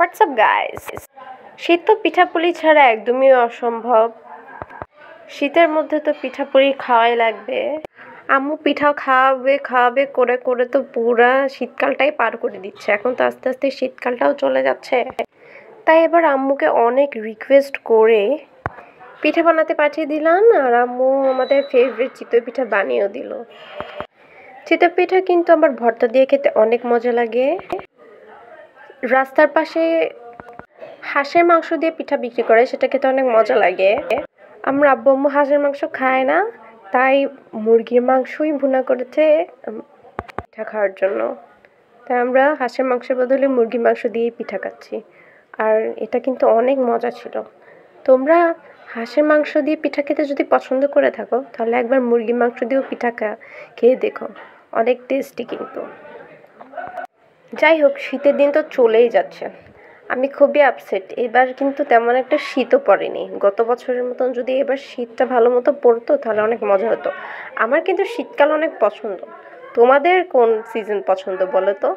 WhatsApp guys, শীত তো পিঠাপুলি ছাড়া একদমই অসম্ভব। শীতের মধ্যে তো পিঠাপুলি খাওয়াই লাগবে। আম্মু পিঠাও খাওয়াবে খাওয়াবে করে করে তো পুরা শীতকালটাই পার করে দিচ্ছে। এখন তো আস্তে আস্তে শীতকালটাও চলে যাচ্ছে, তাই এবার আম্মুকে অনেক রিকোয়েস্ট করে পিঠা বানাতে পাঠিয়ে দিলাম। আর আম্মু আমাদের ফেভারিট চিতই পিঠা বানিয়েও দিল। চিতই পিঠা কিন্তু আমার ভর্তা দিয়ে খেতে অনেক মজা লাগে। রাস্তার পাশে হাঁসের মাংস দিয়ে পিঠা বিক্রি করে, সেটা খেতে অনেক মজা লাগে। আমরা আব্বু আম্মু হাঁসের মাংস খায় না, তাই মুরগির মাংসই ভুনা করেছে পিঠা খাওয়ার জন্য। তাই আমরা হাঁসের মাংসের বদলে মুরগির মাংস দিয়েই পিঠা খাচ্ছি। আর এটা কিন্তু অনেক মজা ছিল। তোমরা হাঁসের মাংস দিয়ে পিঠা খেতে যদি পছন্দ করে থাকো, তাহলে একবার মুরগির মাংস দিয়েও পিঠা খেয়ে দেখো, অনেক টেস্টি কিন্তু। যাই হোক, শীতের দিন তো চলেই যাচ্ছে। আমি খুবই আপসেট, এবার কিন্তু তেমন একটা শীতও পড়েনি। গত বছরের মতন যদি এবার শীতটা ভালো মতো পড়তো তাহলে অনেক মজা হতো। আমার কিন্তু শীতকাল অনেক পছন্দ। তোমাদের কোন সিজন পছন্দ বলো তো?